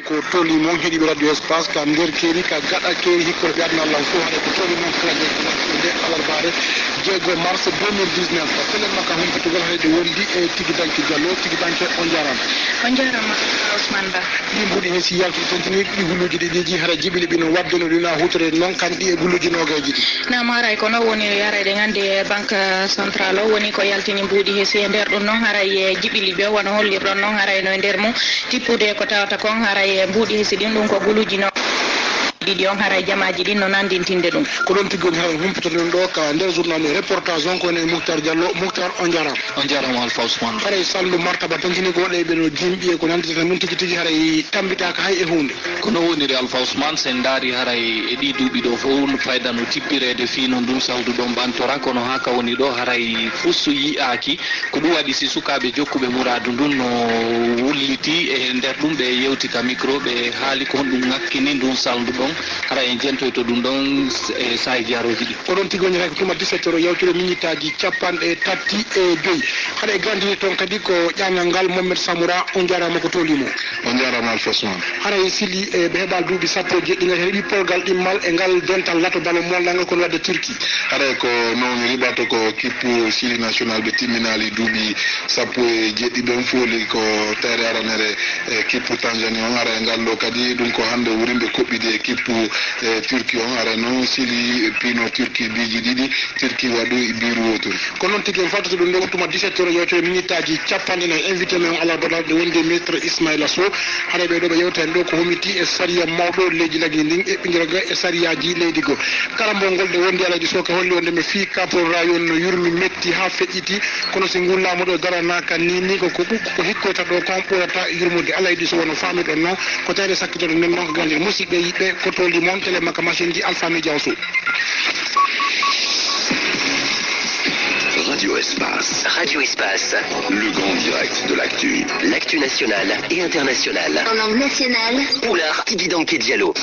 ko toli mon heɗiɓe radio espace ka nder keeri ka gaɗa keeri hikkoɓe ɓeadna allah fo haɗa ko toli noon kala nde alarbare 6 mars 2019 pelen makka humpitugol hayde wondi e tigi danki diallo tigi danke on jarama Ousmane Ba ɗi mbuɗi he si yaltude tentini ɗi gulluji ɗiɗiji haɗa jiɓili ɓino wadde no ɗina hutere noon kanɗi e gulluji nogaji ɗi nam haray ko noon woni yarede gandi e banque central o woni ko yaltini mbuuɗi heesi e nder ɗum noon haray e jiɓili ɓe wona hollirɗon noon haray no e nder mum tippude ko tawata kon haray e mbuuɗi heesi ɗin ɗum ko guluji no ɗiɗi on haray jamaji ɗin no nandintinde ɗum ko ɗon tigoni haɗa humpitoɗen ɗo ka nder journal e reportage on ko ene Mouhtar Diallo Mouhtar on jarama Alpha Ousmane haray sallu martaba tantini ko waɗe ɓeno jimɓi e ko nanditata min tigui tigui haray tambitaka hay e hunde kono woniri Alpha Ousmane sen daari haray e ɗi duuɓi ɗo fof fayda no tippirede fi no ɗum sawdu ɗon bantora kono haka woni ɗo haray fustu yi'aki ko ɗum waɗi si sukaɓe jokkuɓe muradu ndun no wulliti e nder ɗum ɓe yewtika micro ɓe haali ko honɗum ŋakkini ndun saldu ɗon hara en jentoyto ɗum ɗon e sahi jaroji ɗi oɗon tigoñiraki tuma 17 heures yawtude minitaji capanɗe tati e joyyi haɗa e gandini toon kadi ko ƴamgal ngal Mohamed Samoura on jarama ko tolimo on jarama Alfasman haɗa e sili ɓe heɓal duuɓi sappo e jeɗɗi gati heeɓi polgal ɗimmal e ngal dental lato balo molnal kono wadde Turquie haɗa ko noon riɓato ko kippu sili national ɓe timminali duuɓi sappo e jeɗɗi ɗon fooli ko tawre aranere e kippu Tanzanie on ara e ngal ɗo kadi ɗum ko hande wurimɓe koɓɓide e kippu Turquie on ara noon sili pino Turquie biji ɗiɗi Turquie waɗu biru wotoru ko noon tigui en faltoto ɗum ɗo tuma 17 heures yewtere minitaji capanɗe nayyi invité men ala baɗaɗe wonde ministre Ismaïla Sow haɗa ɓe ɗo ɓe yewtani ɗo ko homiti e saria mawɗo leydi lagui ndin e ɓinguelga e sariyaji leydi go kala mbongol de wonde alaji soka holli wonde mi fi kapol rayon no yurmi metti ha feƴƴiti kono so ngullama ɗo daranaka ni ko ɓukko ko hikkoyta ɗo kon ɓurata yurmude Allah yiɗi so wono famiɗon noon ko tawde sakkitoɗo nden noon ko gandi musidɓe yiɓɓe ko toldi moon télé makka machine ji Alpha Média Sow. Radio Espace. Radio Espace. Le grand direct de l'actu. L'actu nationale et internationale. En langue nationale. Oulard Tigidanke Diallo.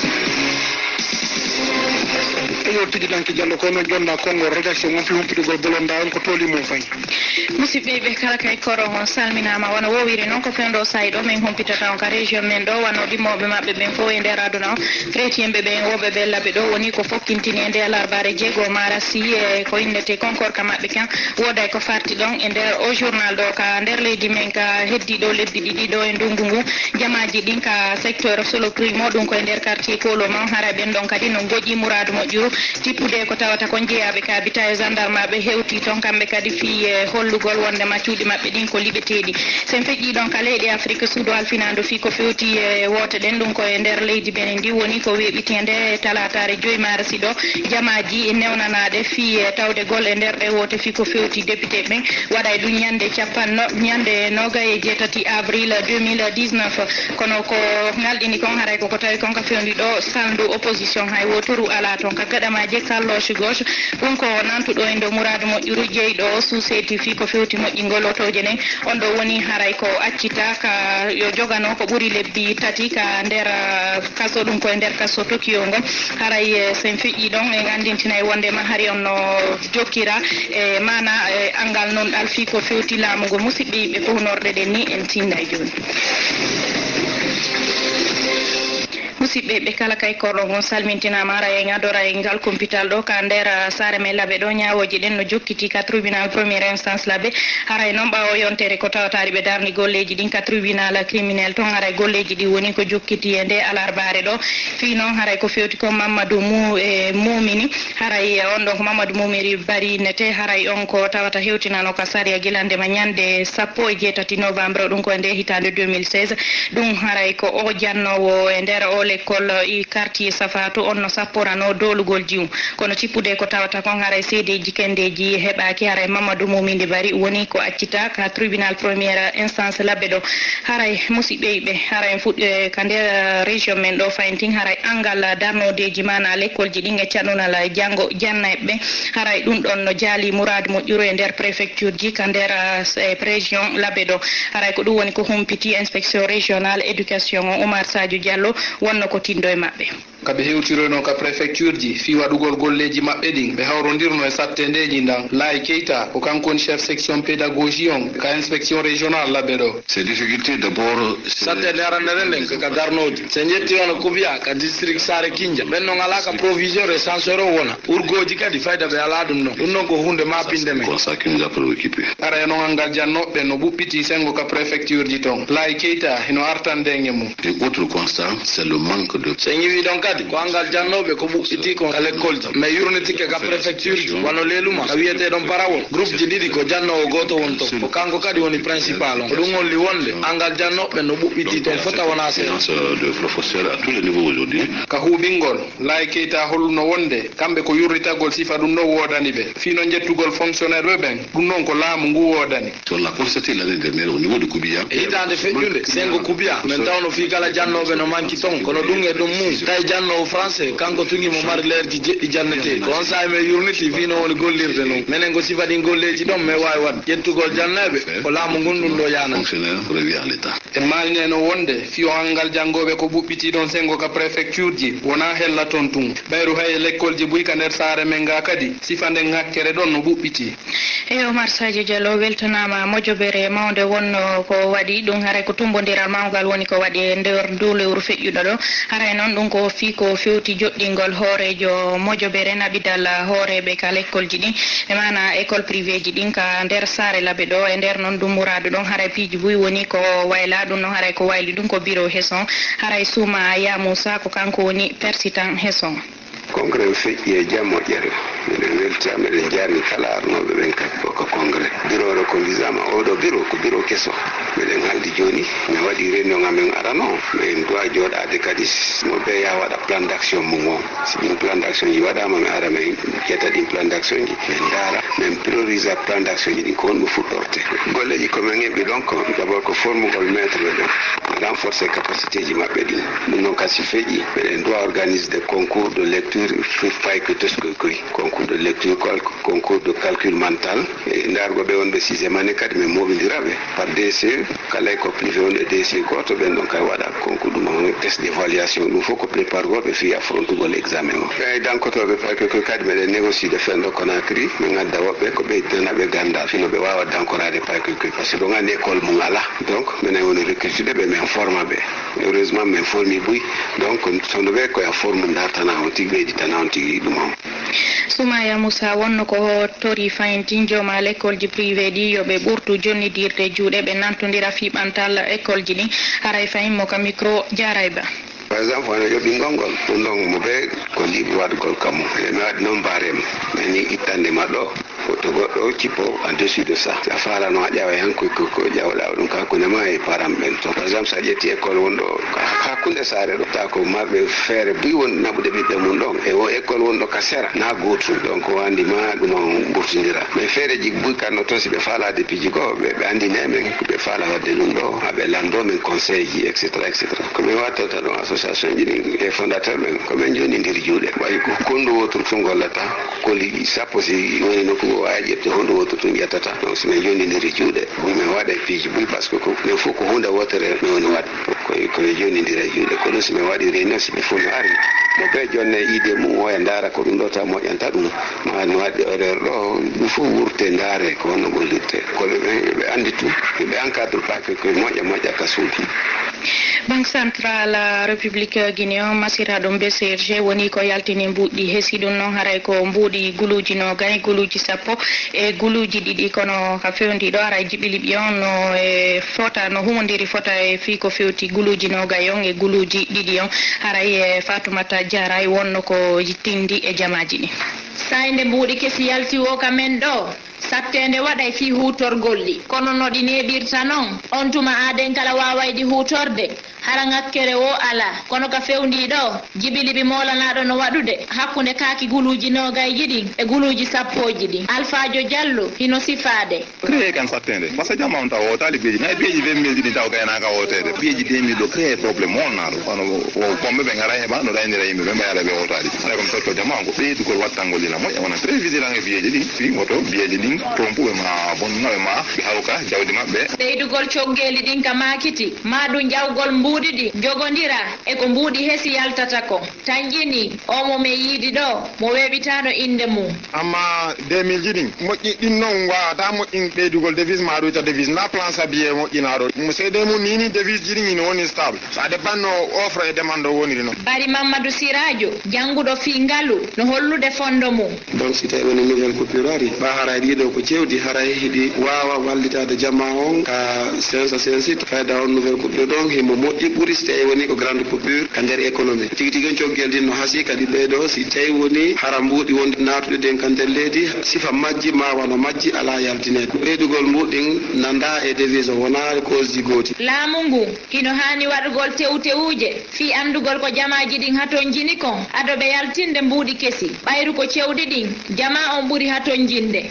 eyo tigi danki diallo ko noon jonda konngol rédaction on fi humpitugol bolonda on ko tooli mum fayi musidɓe ɓe kala kay koro on salminama wona wowiri noon ko fendo sayi ɗo min humpitata on ka région men ɗo wano ɗimmoɓe mabɓe ɓen fof e nder aduna o chrétien ɓe woɓe ɓe labɓe ɗo woni ko fokkintini e nder larbare jeego marasi e ko innete concours ka mabɓe kan woday ko farti ɗon e nder o journal ɗo ka nder leydi men ka heddi ɗo lebbi ɗiɗi ɗo e ndungu ngu jamaji ɗin ka secteur solo primo ɗum koye nder quartier kolo man hara ɓen ɗon kadi no goƴi mouradu moƴƴuru tippude ko tawata ko jeeyaɓe ka bita e gendarme ɓe hewti toon kamɓe kadi fi hollugol wondema cuuɗi mabɓe ɗin ko liɓeteɗi sen feƴƴi ɗon ka leydi Afrique suudu alfinado fi ko fewti e wote ɗen ɗum koye nder leydi Benin ndi woni ko weɓitende talatare 5 marsi ɗo jamaji newnanaɗe fi tawde gol e nder ɗe wote fi ko fewti député ɓen waɗa ɗum ñande 27 avril 2019 kono ko ngalɗini kon haray koko tawi kon ka fewndi ɗo saldu opposition hay wotoru ala toon ka gaɗamaje kalloche gauche ɗum ko nantuɗo e ndo mouradu moƴƴuru jeyɗo suseti fi ko fewti moƴƴingol otoje nden on ɗo woni haray ko accita ka yo jogano ko ɓuuri lebbi tati ka nder kaso ɗum koye nder kaso Tokyo ngo haray sen feƴƴi ɗon en andintina e wondema hari on no jokkira e mana angal noon ɗal fi ko fewti laamu ngo musidɓe yiɓe ko hunorɗe ɗen ni en tinda e joni musidɓe ɓe kala kay korɗo gon salmintinama ara en adora e ngal compital ɗo ka nder saare men laaɓe ɗo ñawoji ɗen no jokkiti ka tribunal premiére instance laaɓe haray noon ɓawo yontere ko tawatari ɓe darni golleji ɗin ka tribunal criminel toon haray golleji ɗi woni ko jokkiti e nde alarbare ɗo fi noon haray ko fewti ko Mamadou Mumini haray on ɗon ko Mamadou Mumiri bari nete haray on ko tawata hewtinano ka saria guilandema ñande 17 novembre ɗum ko e nde hitande 2016 ɗum haray ko o jannowo e nder o l'école i quartier Safatu on no sapporano dolugol jiwu kono cippude ko tawata kon haray seedeji kendeji heɓaki haray Mamadou Mumini bari woni ko accita ka tribunal première instance labbe ɗo haray musidɓe yiɓe haray fuɗɗe ka nder région men ɗo fayntin haray angal darnodeji mana l'école ji ɗin e caɗunal janggo jannaɓe haray ɗum ɗon no jaali mouradu moƴƴuru e nder préfecture ji ka nder région labbe ɗo haray ko ɗum woni ko humpiti inspection régional éducation Oumar Sadio Diallo wonno ko tindo e mabɓe kaɓe hewtiroyno ka préfecture ji fi waɗugol golleji maɓɓe ɗin ɓe hawrodirno e sattendeji ndan Laye Keita ko kanko woni chef section pédagogie on ka inspection régional labɓe ɗo. ces difficultés d'abord sattede arannere nden ka darnodi se jetti ono Kubiya ka district Sare Kindia ɓen noon ala ka provision recenseur o wona urgoji kadi fayda ɓe ala ɗum ɗon ko hunde mapinde men ara e noon angal jannoɓe no ɓuɓɓiti sengo ka préfecture ji toon Laye Keita hino artandege mum. et autre constat c'est le manque de se ñiwi ɗon kadi ko angal jannoɓe ko ɓuɓɓiti ko ka l'école ji mais yurnitike ka préfecture ji wano leluma ka wiyete ɗon parawol groupe ji ɗiɗi ko jannowo goto won toon ko kanko kadi woni principal on ko ɗum holli wonde angal jannoɓe no ɓuɓɓiti toon fota wona de professeur à tous les niveaux aujourd'hui ka huɓingol Laye Keita holluno wonde kamɓe ko yurritagol sifa ɗum ɗo wodani ɓe fino jettugol fonctionnaire ɓe ɓen ɗum noon ko laamu ngu wodani. on l'a constaté l'année dernière au niveau de Kubiya e hitande feƴƴude sengo Kubiya min tawno fi kala jannoɓe no manki toon kono ɗum e ɗum mum tawi jannowo français kanko tugui mo mari leerji jeɗɗi jannete ko on saahi min yurniti fino woni gollirde noon minen ko sifa ɗin golleji ɗon min wawi wadde ƴettugol janneɓe ko laamu ngun ɗum ɗo yanani fonctionnaire revient à l'état e malneno wonde fiyo angal janggoɓe ko ɓuɓɓiti ɗon sengo ka préfecture ji wona hella toon tun ɓayru hay l'école ji buyka nder saare men ga kadi sifa nden hakkere ɗon no ɓuɓɓiti. e Omar Sadio Diallo weltanama moƴƴobere mawde wonno ko waɗi ɗum haray ko tumbodiral mawgal woni ko waɗi e nder ndu lewru feƴƴuɗo ɗo haray noon ɗum ko fi ko fewti joɗɗingol hoorejo moƴƴobere naɓidal hooreɓe ka l'école ji ɗin e mana école privé ji ɗin ka nder saare laaɓe ɗo e nder noon ɗum muradu ɗon haray piiji buy woni ko wayla ɗum noon haray ko wayli ɗum ko bureau Hesson haray Souma Ya Moussa ko kanko woni persitan Hesson. congrès feƴƴi e jam moƴƴere miɗen welta miɗen jarni kala arnoɓe ɓen kadi ko congrès bureau ɗo ko mbisama oɗo bureau ko bureau kesso miɗen haldi joni mi waɗi réunion amen arano min doit joɗade kadi mo ɓe ya waɗa plan d' action mum o si ɗin plan d' action ji waɗama mi ara min ƴetta ɗin plan d' action ji min daara min priorise plan d' action ji ɗin ko honɗum fuɗɗorte golleji komin heɓi ɗon ko d' abord ko formugol maître ɓe ɗon renforcer capacité ji maɓɓe ɗin ɗum noon kasi feƴƴi miɗen doit organise des concours de lecture fay ko teskoy concours de lecture concours de calcul mental e ndargo ɓe wonɓe sixiéme année kadi min moɓidiraɓe par DCE kala ko privé wonɓe DCE goto ɓen ɗon kay waɗa concours ɗum test d' évaluation ɗum fof ko prépare goɓe fi affrontugol examen o ɓe dankotoɓe pay koy kadi meɗen négocié de fen ɗo Conakry min gadda woɓɓe ko ɓeydanaɓe gandal fino ɓe wawa dankorade pay koy par ce que ɗon andi école mum ala donc minen woni recrutude ɓe min forma ɓe heureusement min formi ɓuy donc sono ɓe koye forme dartana on tigui ɓeyditana on tigui ɗum on. Souma Ya Moussa wonno ko tori fayin joma l'école ji privé ɗi yoɓe ɓurtu jonnidirde juuɗe ɓe nantodira fiɓantal école ji ɗin haray fayin mo ka micro jarayba. par exemple wano yoɓingol ngol ɗum ɗon mo ɓe ko libre waɗugol kammu mi waɗi noon mbarema mani ittande maɗɗo to goɗɗo cippo en dessus de ça a falano a ƴawa han ko ƴawɗa ɗum kakkunde ma e param ɓen to par exemple sa ƴetti école wonɗo hakkunde saare ɗo ta ko marɓe feere buy won naɓude ɓiɓɓe mum ɗon e o école wonɗo ka sera na gotum donc o andi ma ɗum on ɓurtodira mais feereji buy kanno toon si ɓe falade piiji goo ɓe andine men ɓe faala wadde ɗum ɗo haɓe lando men conseil ji etc komin wattata ɗon association ji ɗin e fondateur ɓen komin jonidiri juuɗe way kondu wotru to gollata koli sappo si woni nokku wawi ƴefte hondu wotru tun ƴettata donc somin jonidiri juuɗe min waɗa piiji buy par ce que min fof ko hunde wotere mi woni waɗ koye jonidira e juuɗe ko ɗum somin waɗi réunion siɓe fof mi ari mo ɓe jonne idée mum o e ndaara ko ɗum ɗo ta moƴƴanta ɗum ma mi waɗi horaire ɗo ɗum fof wurte ndaare ko honno gollirte koɓe ɓe andi tout ɓe encadre pas que koye moƴƴa ka suudu. Banque centrale République Guinéen masiraɗo BCRG woni ko yaltini mbuɗɗi heesi ɗum noon haray ko mbuuɗi guluji no gay guluji sappo e guluji ɗiɗi kono ka fewndi ɗo ara jiɓiliɓi on no e fota no humodiri fota e fi ko fewti guluji no gay on e guluji ɗiɗi on haray e Fatoumata Diarra wonno ko tindi e jamaji ɗi sayde mbuuɗi kesi yalti o kamen ɗo sattede waɗay fi hutorgol ɗi kono no ɗi neɓirta noon on tuma aden kala wawayɗi hutorde hara ngakkere o ala kono ka fewndi ɗo jibiliɓi molanaɗo no waɗude hakkude kaaki guluji nogayji ɗin e guluji sappoji ɗin Alphajo Diallo hino sifade créé kan sattede par ce que jamma on taw o tali beeji nay beeji 20 000 ɗi taw gaynaka wotede beeji 2000 ɗo créé probléme wonnaɗo kono pomɓe ɓe gara heɓa no ɗaynira yimɓe ɓe mbayala ɓe wotali hay komi totto jamma ko ɓeydugol wattangol ɗina moƴƴa wona très vigilant e biyeji ɗin fi woto biyeji ɗin trompuɓe ma bonnoɓe ma ɓe hawka jawdi maɓɓe. ɓeydugol coggeli ɗin ka makiti maɗum jawgol mbuuɗi ɗi jogodira eko mbuuɗi hesi yaltata ko tan ƴini omo me yiidi ɗo mo weɓitano inde mum. amma 2000 ji ɗin moƴƴi ɗin noon wawata moƴƴin ɓeydugol devise ma ɗoyta devise na plan sabiye moƴƴinaɗo seede mum nini devise ji ɗin ine woni stable ça dépend no offre e demande o woniri noon. bari mamadou siradio jannguɗo fi ngalu no hollude fondo mum. donc si tawi woni nouvelle coupure ari ɓa haray ɗiɗo ko cewdi haray hiɗi wawa wallitade jamma on ka sensa sensite fayda on nouvelle coupure ɗon himo moƴƴi ɓuuri si tawi woni ko grande coupure ka nder économie tigi tigui coggel din no haasi kadi ɓeeɗo si tawi woni hara mbuuɗi wonde natude den ka nder leydi sifa majji ma wano majji ala yaltinede ɓeydugol mbuɗin nanda e devise o wona cause ji gooti. laamu ngu hino hani waɗugol tewtewuje fi andugol ko jamaji ɗin haton jini kon aɗo ɓe yaltinde mbuuɗi kesi ɓayru ko cewɗi ɗin jama on ɓuuri haton jinde.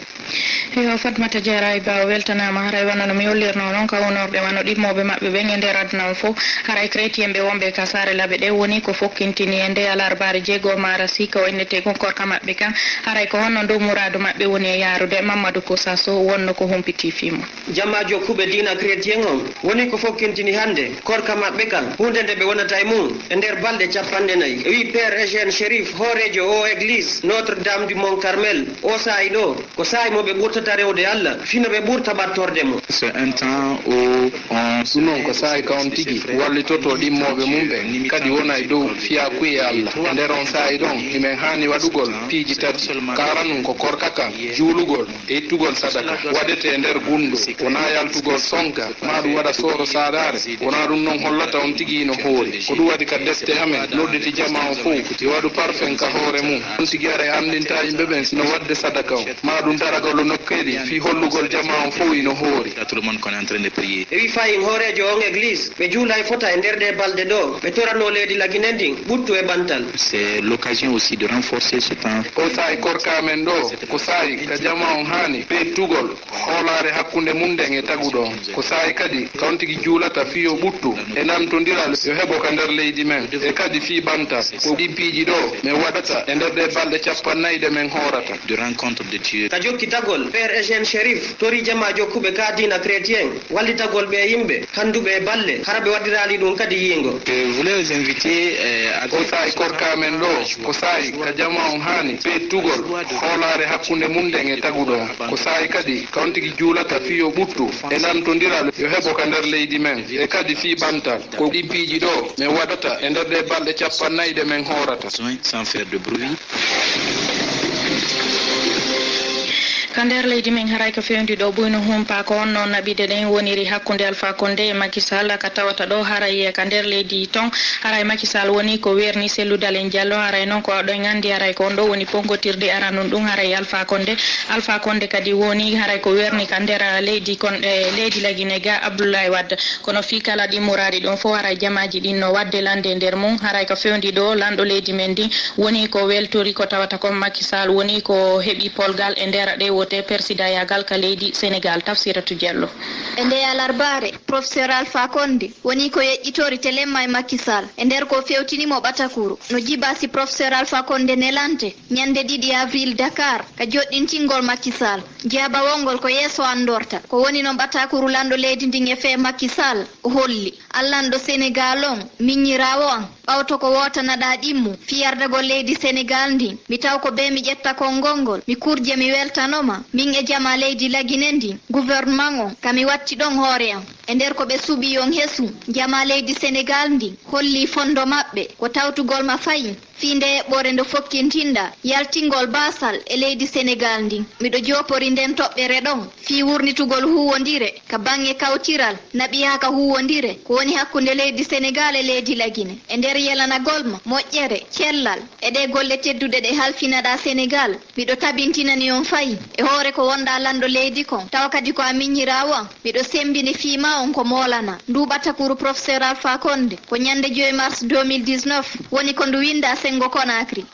yo Fatmata Diarra e bawa weltanama haray wonno mi hollirno noon ka wonorɓe wano ɗimmoɓe maɓɓe ɓen e nder aduna o fof haray chrétien ɓe wonɓe ka saare laaɓe ɗe woni ko fokkintini e nde alarbare jeego mara sika o innete gonkorka maɓɓe kan haray ko honno dow mouradu maɓɓe woni e yarude Mamadou Kousa Sow wonno ko humpiti fimo. jammajo kuɓe dina chrétien on woni ko fokkintini hande korka maɓɓe kan hunde nde ɓe wonata e mum e nder balɗe 40 wi père Eugène Chérif horejo o église Notre Dame du Mont Carmel o saayi ɗo ko saayi mo ɓe ɓurtata rewde Allah fino ɓe ɓurta ɓattorde mo. c'est un temps où on ɗum noon ko saayi ka on tigi wallitoto ɗimmoɓe mumɓe kadi wona e dow fiyakuye e Allah e nder on saayi ɗon himen hani waɗugol piiji tati karanum ko korka kan juulugol e ittugol sadaka waɗete e nder gunɗo wona yaltugol sonka ma ɗum waɗa sooro saadare wona ɗum noon hollata on tigi no hoori ko ɗum waɗi ka defte amen nodditi jama o fof yo waɗu parfum ka hoore mum ɗum tigi ara e andinta yimɓe ɓen sino wadde sadaka o ma ɗum daragol nokkeli fi hollugol jama on fof ino hoori. e wi fayin hoorejo on église ɓe juula e fota e nder ɗe balɗe ɗo ɓe torano leydi lagine ndin ɓuttu e ɓantal. c'est l'occasion aussi de renforcer ce temps. o saayi korka men ɗo ko saayi ka jama on hani ɓettugol hoolare hakkunde mum nden e taguɗo on ko saayi kadi kawon tigi juulata fiyo ɓuttu e namtodiral yo heɓo ka nder leydi men e kadi fi ɓantal ko ɗi piiji ɗo min waɗata e nder ɗe balɗe 40 ɗe min hoorata de rencontre de Dieu. ka jokkitagol père Eugène Chérif tori jama jokkuɓe ka dina chrétien wallitagol ɓe yimɓe handuɓe e balle hara ɓe waɗirali ɗum kadi yingo. je voulais vous inviter o saayi korka men ɗo ko saayi ka jama on hani ɓettugol hoolare hakkunde mum nden e taguɗo on ko saayi kadi kawon tigi juulata fiyo ɓuttu e namtodiral yo heɓo ka nder leydi men e kadi fi ɓantal ko ɗi piiji ɗo min waɗata e nder ɗe balɗe 40 ɗe min hoorata sans faire de bruit. ka nder leydi men haray ko fewndi ɗo ɓuyno humpa ko on noon naɓide ɗen woniri hakkude Alpha Condé e Macky Sall ka tawata ɗo haray ka nder leydi ton haray Macky Sall woni ko werni selludalen Diallo haray noon ko ɗon andi haray ko on ɗo woni pongotirde aranum ɗum haray Alpha Condé kadi woni haray ko werni ka nder leydi lagine ga Abdoulaye Wade kono fi kala ɗi muradi ɗon fo haray jamaji ɗin no wadde lande nder mum haray ko fewndi ɗo lanɗo leydi men ɗin woni ko weltori ko tawata ko Macky Sall woni ko heɓi polgal e nder ɗe wote président yagal ka leydi Sénégal Tafsiratou Diallo. e nde alarbare professeur Alpha Condé woni ko yeƴƴitori telemma e Macky Sall e nder ko fewtinimo ɓatakuru no jibasi professeur Alpha Condé nelante ñande 2 avril Dakar ka joɗɗintingol Macky Sall jeaba wongol ko yeeso andorta ko woni no ɓatakuru lanɗo leydi ndin e fe Macky Sall o holli allanɗo Sénégal on miññirawo an ɓawto ko wotanaɗa ɗimmu fiyardagol leydi Sénégal ndin mi taw ko be mi ƴetta konngol mi kurje mi weltanoma min e jama leydi lagine ndin gouvernement on kami watti ɗon hoore am e nder ko ɓe suuɓi on heesu jama leydi Sénégal ndin holli fondo maɓɓe ko tawtugol ma fayin fi nde eɓɓore nde fokkintinɗa yaltingol basal e leydi Sénégal ndin miɗo jopori nden toɓɓere ɗon fi wurnitugol huwodire ka bange kawtiral naɓiyaka huwodire ko woni hakkude leydi Sénégal e leydi lagine e nder yelanagol ma moƴƴere cellal e ɗe golle tedduɗe ɗe halfinaɗa Sénégal miɗo tabintinani on fayi e hoore ko wonɗa lanɗo leydi kon tawa kadi ko a miññirawo an miɗo sembini fima on ko molana nduɓatakuru professeur Alpha Condé ko ñande 2 mars 2019 woni ko ndu winda Sengo Conakry.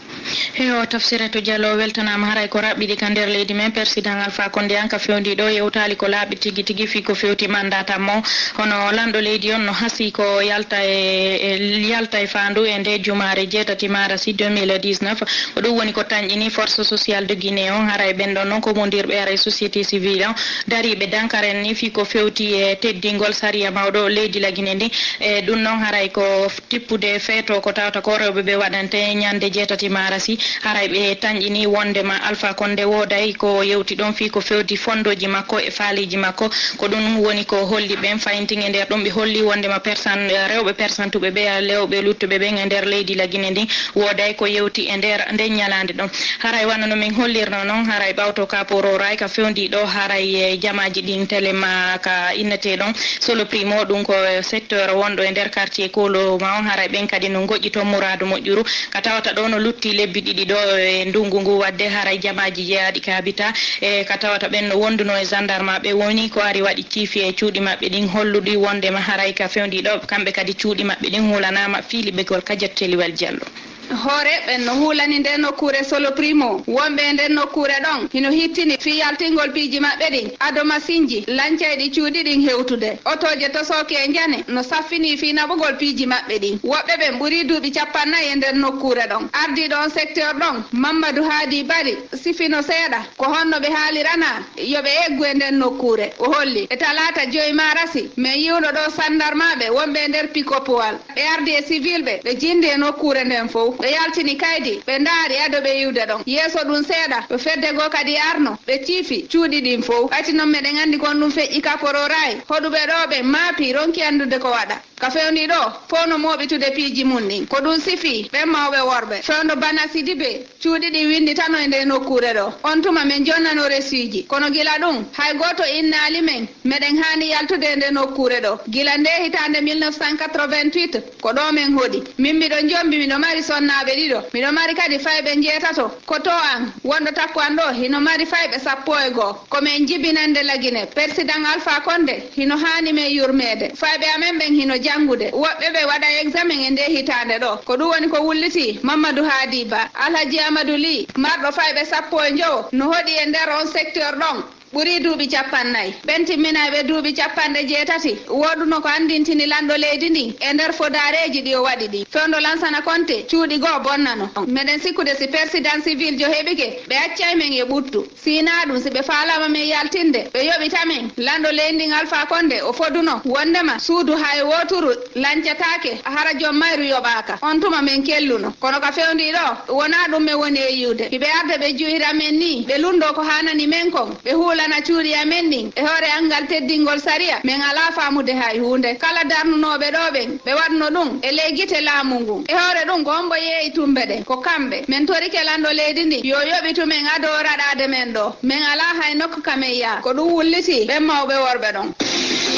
heyo tafsiratu Diallo weltanama haray ko rabbidi ka nder leydi men président Alpha Condé an ka fewndi ɗo yewtali ko laaɓi tigi tigi fi ko fewti mandata mo hono lanɗo leydi on no hasi ko yalta e fandu e nde jumare jeetati marasi 2019 ko ɗum woni ko tañƴini force sociale de Guinée on haray ɓen ɗon noon ko mondirɓe ara société civile on dariɓe dankaren ni fi ko fewti e teddingol saria mawɗo leydi la Guinée ndi e ɗum noon haray ko tippude feeto ko tawta ko rewɓe ɓe waɗante ñande jeetati marasi haray ɓe tañƴini wondema Alpha Condé woday ko yewti ɗon fi ko fewti fondoji makko e faaliji makko ko ɗum woni ko holli ɓen fayintin e nder ɗum ɓe holli wondema rewɓe persantuɓe ɓe lewɓe luttuɓe ɓen e nder leydi la Guinée ndi woday ko yewti e nder nde ñalande ɗon haray wanno no min hollirno noon haray ɓawto ka pororay ka fewndi ɗo haray jamaji ɗin téléma ka innete ɗon solo primo ɗum ko secteur wonɗo e nder quartier kolo ma on haray ɓen kadi no goƴƴi to mouradu moƴƴuru ka tawata ɗo no lutti lebbi ɗiɗi ɗo e ndungu ngu wadde haray jamaji jeeyaɗi ka habita e ka tawata ɓen no wonduno e gendarme ɓe woni ko ari waɗi ciifi e cuuɗi maɓɓe ɗin holluɗi wondema haray ka fewndi ɗo kamɓe kadi cuuɗi maɓɓe ɗin hulanama fiiliɓegol kajetteliwal Diallo hoore ɓen no huulani nden nokkure solo primo wonɓe nden nokkure ɗon hino hittini fi yaltingol piiji maɓɓe ɗin adomasinji lancayɗi cuuɗi ɗin hewtude otoje tosoke e jane no saffini fi naɓugol piiji maɓɓe ɗin woɓɓe ɓen ɓuuri duuɓi 40 e nden nokkure ɗon ardiɗo on secteur ɗon Mamadou Hadi Bari sifino seeɗa ko honno ɓe haalirana yoɓe eggu e nden nokkure o holli e talata 5 marasi min yiwno ɗo sandarmaɓe wonɓe nder pikopowal ɓe ardi e civil ɓe jindi e nokkure nden fof ɓe yaltini kaydi ɓe ndaari ado ɓe yiwde ɗon yeeso ɗum seeɗa ɓe fedde goo kadi arno ɓe ciifi cuuɗi ɗin fof ɓayti noon meɗen anndi kon ɗum feƴƴi kapororayi hoɗuɓe ɗo ɓe maapi ronki anndude ko waɗa ka fewndi ɗo fof no moɓitude piiji mum ɗin ko ɗum sifi ɓen mawɓe worɓe fewndo bana Sidibe cuuɗi ɗi windi tano e nde nokkure ɗo on tuma min jonnano resuji kono gila ɗum hay goto innali men meɗen hani yaltude e nde nokkure ɗo gila nde hitande 1988 ko ɗo men hoɗi min miɗo jombi miɗo mari sonnaɓe ɗiɗo miɗo mari kadi fayɓe jeetato ko to an wonɗo takko an ɗo hino mari fayɓe 11 komin jibinande la Guinée président Alpha Condé hino hani men yurmede fayɓe amen ɓen hino jangude woɓɓe ɓe waɗa examen e nde hitande ɗo ko ɗum woni ko wulliti Mamadou Hadi Ba Alhaji Amadou Ly marɗo fayɓe 15 no hoɗi e nder on secteur ɗon ɓuri duuɓi 40 ɓen timminaɓe duuɓi 80 woɗuno ko andintini lanɗo leydi ndi e nder fodareji ɗi o waɗi ɗi fewndo Lansana Conté cuuɗi goo bonnano meɗen sikkude si président civil jo heɓike ɓe accay men e ɓuttu sina ɗum si ɓe falama men yaltinde ɓe yoɓitamen lanɗo leydi ndin Alpha Condé o foduno wondema suudu hay woturu lancatake hara joom mayru yoɓaka on tuma men kelluno kono ka fewndi ɗo wona ɗum ɓe woni e yiwde hiɓe arde ɓe juyira men ni ɓe lundo ko hanani men kon ɓe huula na cuuɗi amen ɗin e hoore angal teddingol saria min ala famude hay hunde kala darnunoɓe ɗo ɓen ɓe waɗno ɗum e ley guite laamu ngun e hoore ɗum ko hombo yeeyi tumbe ɗe ko kamɓe min torike lanɗo leydi ndi yo yoɓitumen ado raɗade men ɗo min ala hay nokku kamen yaa ko ɗum wulliti ɓen mawɓe worɓe ɗon.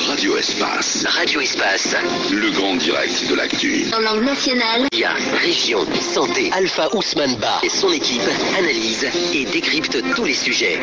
Radio Espace. Radio Espace. Le grand direct de l'actu. En langue nationale. Il y a région, santé. Alpha Ousmane Ba et son équipe analysent et décryptent tous les sujets.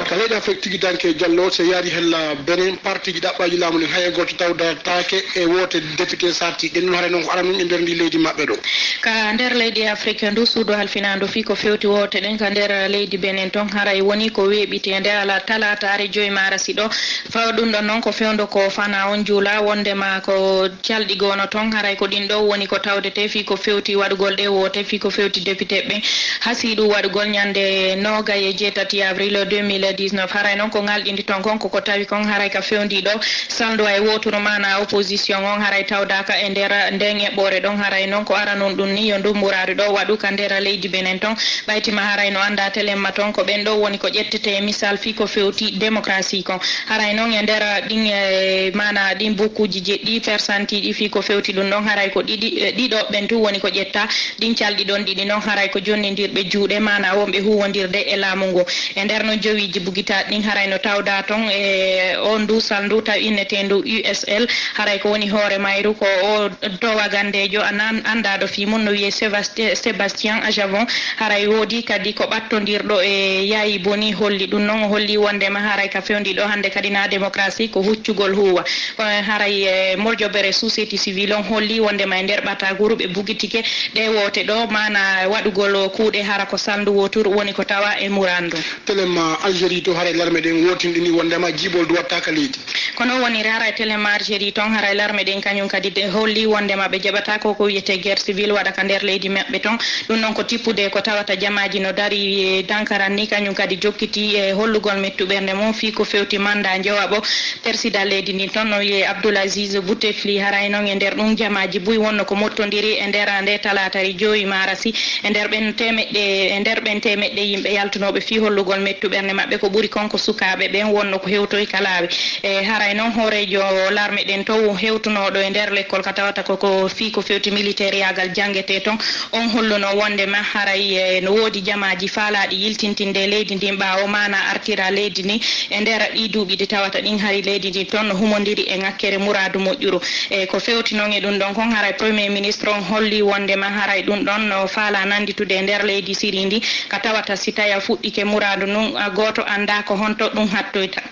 kaleɗa fek tigi danke Diallo so yaari hella benen parti ji ɗaɓɓaji laamu ɗin hay goto tawdatake e wote député sarti ɗen ɗum haray noon ko ara ɗum e nder ndi leydi maɓɓe ɗo ka nder leydi Afrique ndu suudu halfinandu fi ko fewti wote ɗen ka nder leydi Benin ton haray woni ko weeɓitede ala talatare 5 marasi ɗo fawa ɗum ɗon noon ko fewndo ko fana on juula wondema ko calɗi gono ton haray ko ɗin ɗo woni ko tawdete fi ko fewti waɗugol ɗe wote fi ko fewti député ɓen hasiɗu waɗugol ñande 27 avril 2019 haray noon ko ngalɗindi ton kon koko tawi kon haray ka fewndi ɗo saldo e woturu mana opposition on haray tawdaka e nder nden eɓɓore ɗon haray noon ko ara non ɗum ni yo ndumburaari ɗo waɗu ka nder leydi Benin ton ɓaytima haray no anda telemma ton ko ɓen ɗo woni ko ƴettete misal fi ko fewti démocratie kon haray noon e nder ɗin mana ɗin bukkuji jeɗɗi persantiɗi fi ko fewti ɗum ɗon haray ko ɗiɗo ɓen tu woni ko ƴetta ɗin calɗi ɗon ɗiɗi noon haray ko jonnidirɓe juuɗe mana wonɓe huwodirde e laamu ngu e nder no jowiji bugitaɗ ɗin haray no tawda ton e on dusal ndu taw innetendu USL haray ko woni hoore mayru ko o towagandejo andaɗo fi mum no wiye Sébastien Ajavon haray woodi kadi ko ɓattodirɗo e yaayi boni holli ɗum noon holli wondema haray ka fewndi ɗo hande kadi na démocratie marasi ko huccugol huwa haray moljobere société civile on holli wondema e nder ɓataguru ɓe bugitike ɗe wote ɗo mana waɗugol kuuɗe hara ko sandu wotour woni ko tawa e murandu telema Algérie to haray larme ɗen wotinɗini wondema jibol duwattaka leydi kono woniri haray telema Algérie ton haray larme ɗen kañum kadi de holli wondema ɓe jaɓata ko wiyete guerre civile waɗa ka nder leydi maɓɓe ton ɗum noon ko tippude ko tawata jamaji no dari dankaran ni kañum kadi jokkiti e hollugol mettuɓerde mum fi ko fewti manda jewaɓo président leydi ndi toon no wiye Abdoulaziz Boutefli haray noon e nder ɗum jamaji buy wonno ko mottodiri e nder nde talatari joyi marasi e nder ɓen temeɗɗe yimɓe yaltunoɓe fi hollugol mettuɓerde maɓɓe ko ɓuuri konko sukaɓe ɓen wonno ko hewtoy kalaɓe e haray noon hoorejo larme ɗen to hewtunoɗo e nder l'école ka tawata koko fi ko fewti militaire yagal jangete ton on holluno wondema haray no woodi jamaji faalaɗi yiltintinde leydi ndin ɓawo mana artira leydi ni e nder ɗi duuɓi ɗi tawata ɗin hari leydi ndi toon no humodiri e ŋakkere muradu moƴƴuru e ko fewti noon e ɗum ɗon kon haray premier ministre on holli wondema haray ɗum ɗon no faala nanditude e nder leydi Syrie ndi ka tawata si tawi a fuɗɗike muradu nun goto anda ko honto ɗum hattoyta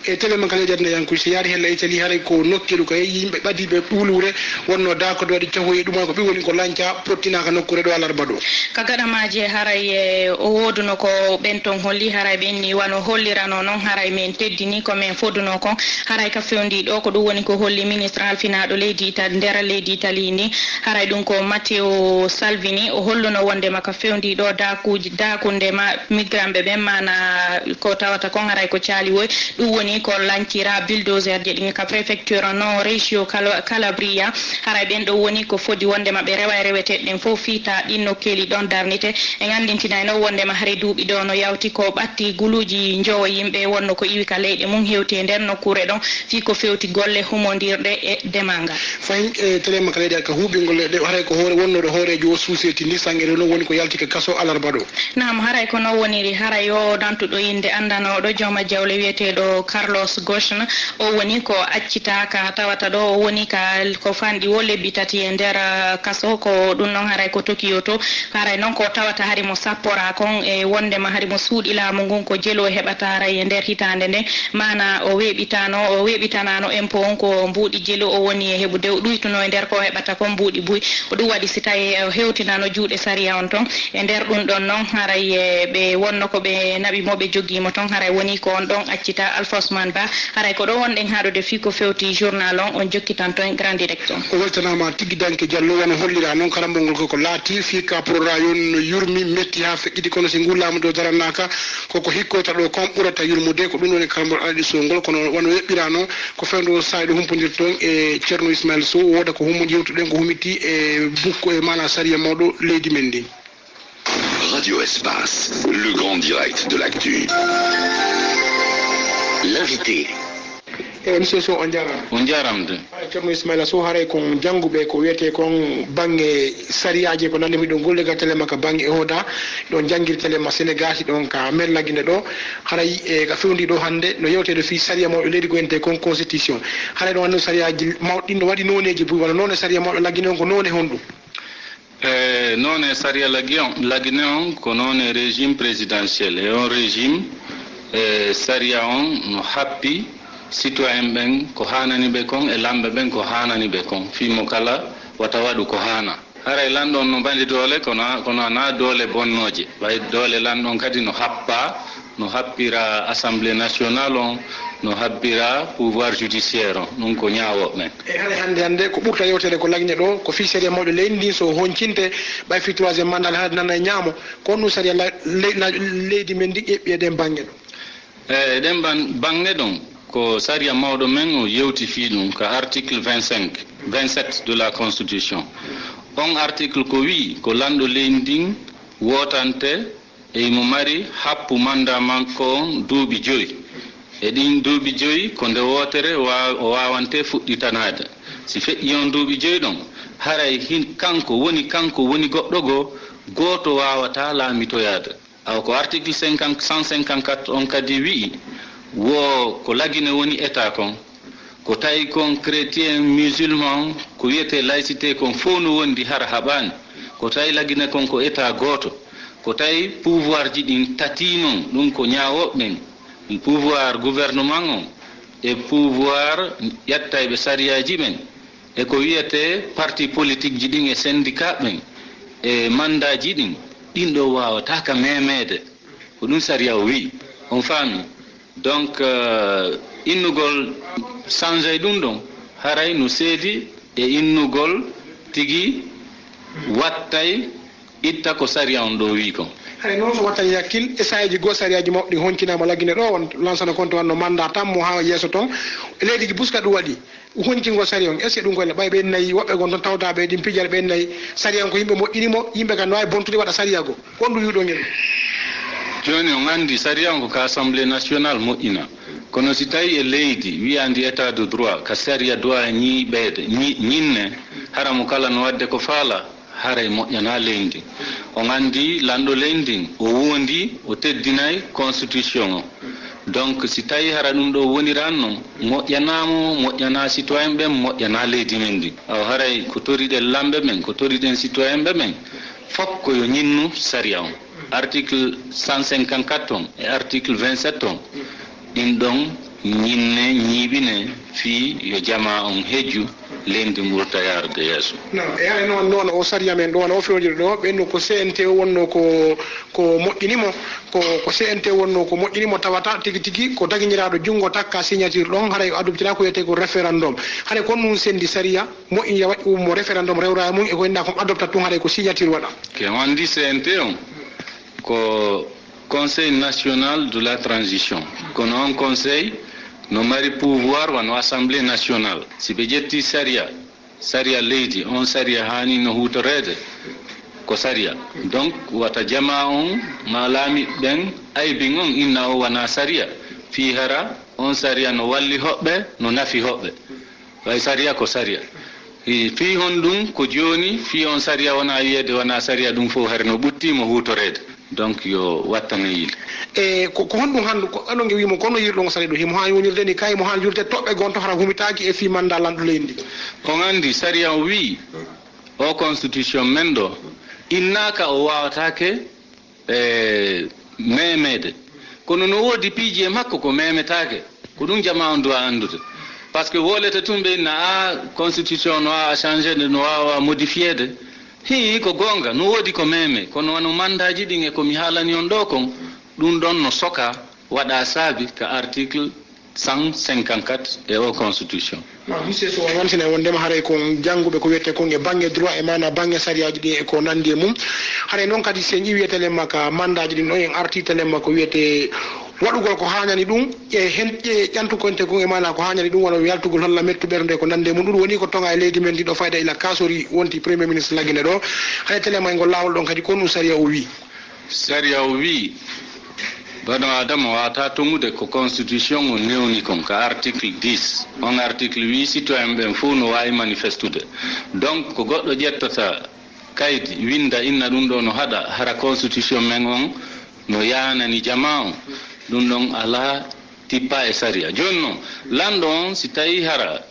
e telema kala jerne yankuy so yaari hella Italie haray ko nokkilu ko yimɓe ɓadiɓe ɓuulure wonno dakode waɗi cahoye ɗuma ko ɓi woni ko lanca pottinaka nokkure ɗo alarba ɗo ka gaɗamaji haray o woduno ko ɓen ton holli haray ɓenni wano hollirano noon haray min teddini ko min foduno kon haray ka fewndi ɗo ko ɗum woni ko holli ministre halfinaɗo leydi Italie nder leydi Italie ndi haray ɗum ko Matteo Salvini o holluno wondema ka fewndi ɗo dakunde migrantɓe ɓen mana ko tawata kon haray ko caali woy ɗum woni ko lancira bulldozer je ɗin ka préfecture non région Calabria haray ɓen ɗo woni ko fodi wondema ɓe rewa e reweteɗen fof fiita ɗin nokkeli ɗon darnite e gandintinay no wondema haray duuɓi ɗo no yawti ko ɓatti guluji jowo yimɓe wonno ko iwi ka leyɗe mum hewti e nder nokkure ɗon fi ko fewti golle humodirɗe e demangal fayin e telema ka leydi ka huuɓingol ɗe haray ko hoore wonnoɗo hoorejo o suuseti ni sangere noon woni ko yaltike kaso alarba ɗo nam haray ko non woniri haray o dantuɗo inde andanoɗo jooma jawle wiyeteɗo Carlos Ghosn o woni ko accitaka tawata ɗo o woni ko fanɗi wo lebbi tati e nder kaso ko ɗum noon haray ko Tokyo to haray noon ko tawata hari mo sappora kon e wondema hari mo suuɗi laamu ngun ko jelo heɓata haray e nder hitande nde mana o weɓitanano impôt on ko mbuuɗi jelo o woni e heɓude o ɗuytuno e nder ko heɓata kon mbuuɗi buy ko ɗum waɗi si tawi o hewtinano juuɗe saria on ton e nder ɗum ɗon noon haray ɓe wonno ko ɓe naɓimo ɓe joguimo ton haray woni ko on ɗon accita Alpha Ousmane Ba haray ko ɗo wonɗen haɗude fi ko fewti journal on jokkitanto en grand direct on o weltanama tigui danke Diallo wona hollira noon karambol ngol koko laati fi ka programme yon no yurmi metti ha feƴƴiɗi kono si ngullama ɗo darannaka koko hikkota ɗo kon ɓurata yurmude ko ɗum woni karambol alaɗisol ngol kono wono weɓɓira noon ko fewndo saɗo humpodirton e ceerno Ismaïla Sow woda ko hummo jewtuɗen ko humiti e bukko e mana saria mawɗo leydi men ndi Radio Espace, le grand direct de l'actu. L'invité. monsieur Sow on jarama on jaramde ceerno Ismaïla Sow haray kon jangguɓe ko wiyete kon banggue sariyaji ko nandi miɗon gollega telema ka banggue e hoda ɗon jangguiri telema Sénégal ɗon ka mellaguine ɗo haray e ka fewndi ɗo hande no yewtede fi sariya mawɗo leydi goyente kon constitution haray ɗon hande sariyaji mawɗi no waɗi noneji buy walla none sariya mawɗo laggine on ko none honɗum none sariya laggine on ko none régime présidentiel e on régime sariya on no happi citoyen ɓen ko hanani ɓe kon e lamɓe ɓen ko hanani ɓe kon fimo kala wata waɗu ko hana haray lanɗon no mbaɗi doole kono ana doole bonnoje ɓay doole lanɗon kadi no happira assemblée nationale on no habbira pouvoir judiciaire on ɗum ko ñawoɓe e hande ko ɓurta yewtede ko lagne ɗo ko fi séria mawɗo leydi ndi so honcinte ɓay fi troisiéme mandat haade nana e ñaamo ko on ɗum saria leydi men ndi ƴeɓɓi eɗen banggue ɗo eɗen banggue ɗon ko saria mawɗo men o yewti fi ɗum ko article 27 de la constitution on article ko wi ko lanɗo leydi ndin wotante e imo mari happu manda makko on duuɓi 5 e ɗin duuɓi 5 ko nde wotere o wawante fuɗɗitanade si feƴƴi on duuɓi 5 ɗon haray kanko woni goɗɗo goto wawata laamitoyade aw ko article 154 on kadi wi'i wo ko lagine woni état kon ko tawi kon chrétien musulman ko wiyete laïcité kon fof no wondi hara haɓani ko tawi lagine kon ko état goto ko tawi pouvoir ji ɗin tati noon ɗum ko ñawoɓen pouvoir gouvernement on e pouvoir ƴettayɓe sariyaji ɓen eko wiyete parti politique ji ɗin e syndicat ɓen e mandaji ɗin ɗin ɗo wawataka memede ko ɗum sariya o wi on faami donc innugol changé ɗum ɗon haray no seedi e innugol tigi wattay itta ko sariya on ɗo wi kon hay noon so wattani hakkil e sahaji goo sariyaji mawɗi honkinama laggine ɗo on lansana compte wanno mandat tammo ha yesso toon leydi ji buska ɗum waɗi honkingol sariya on est ce que ɗum koyle ɓay ɓen nayyi woɓɓe gon toon tawdaɓe ɗin pijal ɓen nayyi sariya on ko yimɓe moƴƴinimo yimɓe kan no wawi bontude waɗa sariya go wonɗum wiɗo ngel joni on andi sariya on ko ka assemblée nationale moƴƴina kono si tawi e leydi wiyandi état de droit ka sariya doit ñiɓede ñinne hara mo kala no wadde ko faala haray moƴƴana leydi on andi lanɗo leydi o wondi o teddinay constitution o donc si tawi hara ɗum ɗo woniran noon moƴƴanamo moƴƴana citoyen ɓen moƴƴana leydi men ndi aw haray ko toriɗen lamɓe men ko toriɗen citoyen ɓe men fof koyo ñinnu sariya on article 154 on e article 27 on ɗin ɗon ñinne ñiiɓine fi yo jama on hejju leydi ɓurta yarde yeeso non e hay noon o sariya men ɗo o fewjiri ɗo ɓenno ko CNT wonno ko moƴƴinimo ko CNT wonno ko moƴƴinimo tawata tigi tigi ko daguiñiraɗo junngo takka signature ɗon haray adoptira ko wiyete ko référendum haɗa kon ɗum sendi sariya moƴƴini waɗi ummo référendum rewra mum e ko inna kom adopta tun haɗa ko signature waɗa ke wandi CNT on ko conseil national de la transition kono on conseil no mari pouvoir wano assemblée nationale si ɓe ƴetti sariya leydi on sariya hani no hutorede ko sariya donc wata jama on ma laami ɓen aybin on inna o wana sariya fi hara on sariya no walli hoɓɓe no nafi hoɓɓe way sariya ko sariya fi hon ɗum ko joni fi on sariya wona wiyede wona sariya ɗum fof hare no ɓuttimo hutorede donc yo wattane yile e ko honɗum handu ko ɗon wimo kono yirɗon sari ɗo himo hani wonirde ni kay mo hani julte toɓɓe gonto hara humitaki e fi manda lanɗo leydi on andi sariya o wi o constitution men ɗo innaka o wawatake memede kono no woodi piiji e makko ko memetake ko ɗum jama on dowa andude par ce que wolete tun ɓe inna a constitution no wawa changé de no wawa modifiede hi ko gonga no woodi ko meme kono wano mandaji ɗin e komi haalani on ɗo kon ɗum ɗon no soka waɗa saabi ka article 154 e o constitution monsieur so wontina e wondema haray ko jannguɓe ko wiyete kon e banggue droit e mana banggue sariyaji ɗi e ko nandi e mum haray noon kadi sen ƴiwi wiyetelen ka mandaji ɗin ɗon en artitelen ma ko wiyete waɗugol ko hañani ɗum e hen ƴantukonte kon e mana ko hañani ɗum wona yaltugol holla mettu ɓerde ko nande mum ɗum woni ko tonga e leydi men ndi ɗo fayda ila kasori wonti premier ministre laggine ɗo hay telema e ngol lawol ɗon kadi kon ɗum sariya o wi bano adama wata tongude ko constitution o newni kon ka article 10 on article 8 citoyen ɓen fof no wawi manifestude donc ko goɗɗo ƴettata kaydi winda inna ɗum ɗo no haɗa hara constitution men on no yanani jama on ɗum ɗon ala tippa e sariya joni noon lanɗo on si tawi hara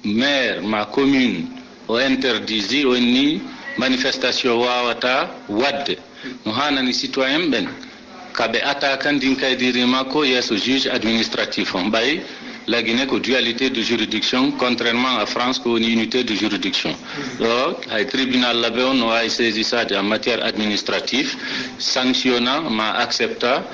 maire ma commune o interdisi o ni manifestation wawata wadde no hanani citoyen ɓen kaɓe attaquandin kaydiri makko yeeso juge administratif on ɓay laguine ko dualité de juridiction contrairement à France ko woni unité de juridiction ɗo hay tribunal laɓe on no wawi saisissade en matière administrative sanctionna ma accepta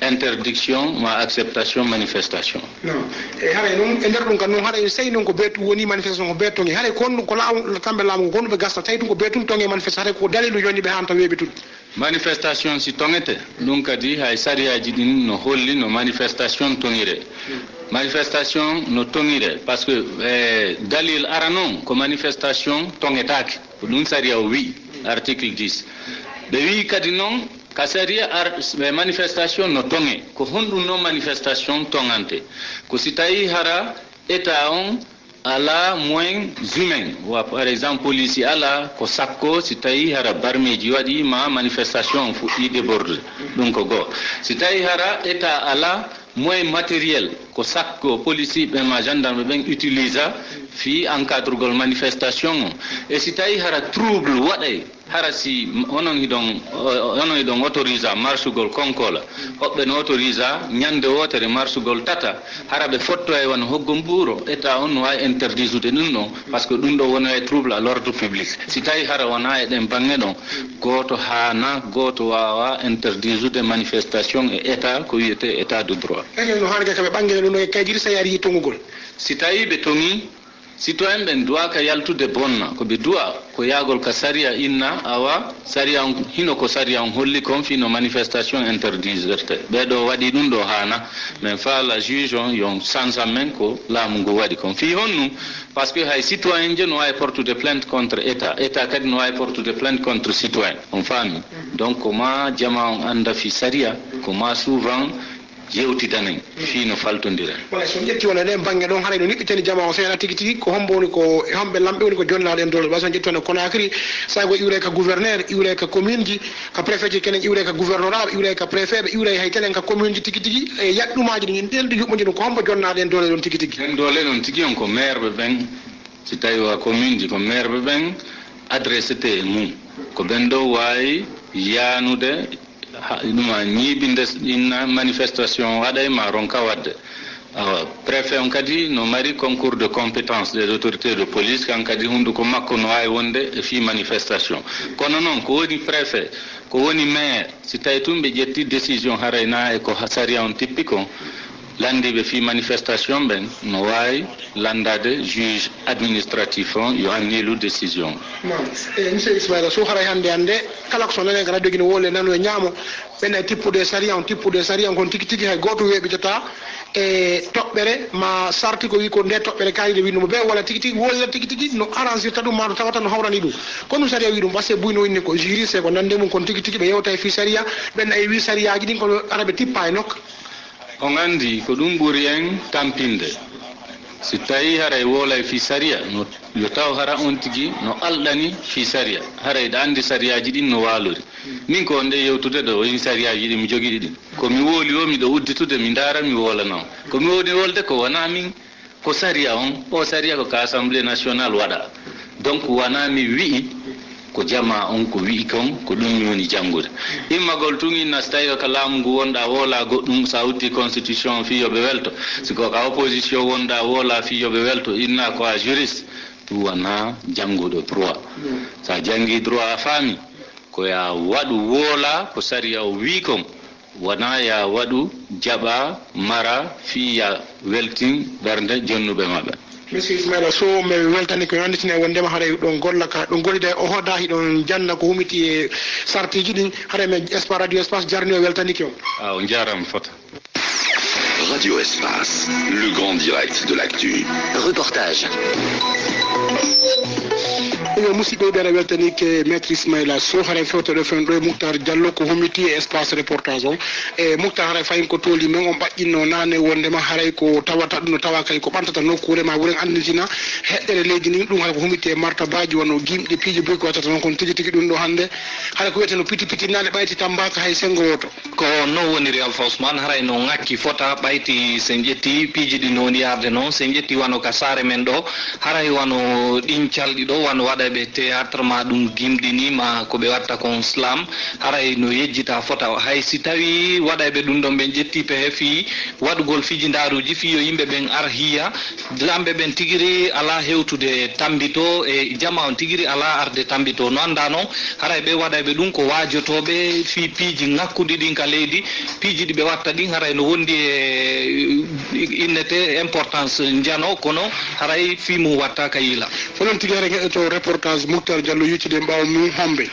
interdiction ma acceptation manifestation non e haray noon e nder ɗum kam noon haɗa sey noon ko beetu woni manifestation ko beetonge haɗa kon ko kamɓe laamu ko gonɗuɓe gasta tawi ɗum ko beetum tonge manifestation haɗa ko dalilu joni ɓe hanta weeɓetude manifestation si tongete ɗum kadi hay sariyaji ɗin no holli no manifestation tongire manifestation no tongire par ce que dalil ara noon ko manifestation tongetake ko ɗum sariya o wi article 10 ɓe wi kadi noon ka sariya manifestation no tonge ko honɗum noon manifestation tongante ko si tawi hara état on ala moyen humain par exemple police ala ko sakko si tawi hara barmeji waɗi ma manifestation fuɗɗi déborde ɗum ko goo si tawi hara état ala moyen matériel ko sakko police ɓe ma gendarme ɓen utilisa fi encadrugol manifestation o e si tawi hara trouble waɗay harasi onon hidon autorisa marsugol konkola hobbe no autorisa nyande wotere marsugol tata harabe fotto e won hoggom buuro eta on way interdisude dum non parce que dum do wona e trouble à l'ordre public si tay hara wona e dem bange don goto hana goto wawa interdisude manifestation e eta ko yete état de droit no harga kabe bange no e kaydir sa yari tongugol si tay be tongi citoyen ben doit ka yaltude bonna ko be doit ko yagol ka saria inna awa saria hino ko saria on holli confino manifestation interdite be do wadi dum do hana men fa la juge on yon sans amen ko la mungo wadi confi honnu parce que hay citoyen je no ay porte de plainte contre état kadi no ay porte de plainte contre citoyen on fami donc comment jama on anda fi saria comment souvent jewti danen fino faltondira wala so jetti wala den bange don haray no nibbitani jama o seena tigi ko hombo woni ko hambe lambe woni ko jonnaaɗo en dole baso jetti no Conakry sago iwre ka gouverneur iwre ka commune ji ka préfet ji kenen iwre ka gouvernorat iwre ka préfet be iwre hay telen ka commune ji tigi e yaddumaji ni deldu yubbo ko hombo jonnaaɗo en dole don tigi en dole non tigi on ko maire be ben si tawi wa commune ji ko maire be ben adressé te mum ko ben do way yanude numa ñibinde inna manifestation waɗay ma ronka wadde préfet on kadi no mari concours de compétence des autorités de police kan kadi hundu ko makko no wawi wonde e fi manifestation kono noon ko woni préfet ko woni maire si tawi tum ɓe ƴetti décision harayna e ko saria on tippi kon landiɓe fi manifestation ɓen no wawi landade juge administratif on yo annilu décision monsieur Ismaila Sow haray hande kala ko so nane ko radio gine wole nano e ñaamo ɓen tippude saria on kon tigi hay goto weɓitata e toɓɓere ma sarti ko wi ko nde toɓɓere kalide wi ɗum ɓe walla tigi wolla tigi no arrangirta ɗum ma no tawata no hawrani ɗum kono ɗum saria wi ɗum parce que buyno winni ko jury c'est ko nande mum kon tigi ɓe yewta e fi saria ɓen ay wi sariyaji ɗin kono araɓe tippa e nokka on andi ko ɗum ɓuri en tampinde si tawi haray woolay fi saria no yo taw hara on tigi no alɗani fi saria haray ɗa andi sariyaji ɗin no waalori min ko nde yewtude ɗo woni sariyaji ɗi mi jogiɗi ɗin komi wooli o miɗo udditude mi daara mi wolana o komi woni wolde ko wona min ko saria on o saria ko ka assemblée nationale waɗa donc wona mi wi'i ko jama on ko wi'i kon ko ɗum mi woni janngude immagol tun inna so tawi ko laamu ngu wonɗa woola goɗɗum sa utti constitution fiyoɓe welto siko ka opposition wonɗa woola fiyoɓe welto inna ko a juriste ɗum wona jannguɗo droit sa jangi droit a faami ko ya waɗu woola ko saria o wi kon wona ya waɗu jaɓa mara fiya weltin ɓernde jonnuɓe maɓɓe monsieur Ismaila Sow mi weltani ko anditine wondema haɗa ɗon golla ka ɗon gollida o hoda hiɗon janna ko humiti e sartiji ɗin haɗa men espace radio espace jarni o weltaniki on on jarama fota Radio Espace, le grand direct de l'actu. Reportage. yo musidɓe ɓeɗa weltanike maître Ismaila Sow haray fewtoɗo fen ɗo e Moutar Diallo ko humiti e espace reportage o e Moutar haray fayin ko tooli men on ɓaƴƴinno nane wondema haray ko tawata ɗum no tawa kay ko ɓantata nokkure ma wuren anditina heɗɗere leydi ni ɗum haray ko humiti e martabaji wonno gimɗe piiji boyi ko wattata noon kono tigi ɗum ɗo hande haray ko wiyete no piti nane ɓayti tambaka hay sengo woto ko no woniri Alpha Ousmane haray no ngakki fota ɓayti sen ƴetti piiji ɗi no woni yarde noon sen ƴetti wano ka saare men ɗo haray wano ɗin calɗi ɗo wano waɗa ɓe théâtre ma ɗum gimɗini ma ko ɓe watta kon slam haray no yejjita fota hay si tawi waɗayɓe ɗum ɗon ɓen ƴetti pehe fi waɗugol fiji ndaruji fi yo yimɓe ɓen arhiya lamɓe ɓen tigiri ala hewtude tambito e jama on tigiri ala arde tambito no anda noon haray ɓe waɗayɓe ɗum ko wajotoɓe fi piiji ngakkuɗi ɗin ka leydi piiji ɗi ɓe watta ɗin haray no wondi e innete importance jano kono haray fi mum watta ka yiila onon tigui haray heɗoto reportage Moutar Diallo yuccude mbaw mum hombe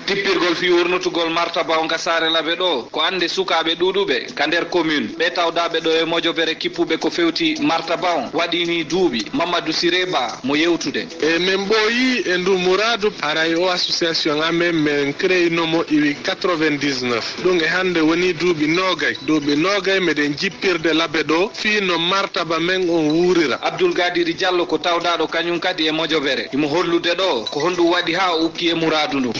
tippirgol fi wurnutugol martaba on ka saare laɓe ɗo ko ande sukaɓe ɗuɗuɓe ka nder commune ɓe tawdaɓe ɗo e mojobere kippuɓe ko fewti martaba on waɗini duuɓi Mamadou Sireba mo yewtude e min ɓooyi e ndu Mouradou haray o association amen min créinomo iwi 99 ɗum e hande woni duuɓi nogay meɗen jippirde laɓe ɗo fino martaba men on wuurira Abdoul Gadiri Diallo ko tawdaɗo kañum kadi e mojobere imo hollude ɗo ko honɗum waɗi ha o ukki e Mouradou ndu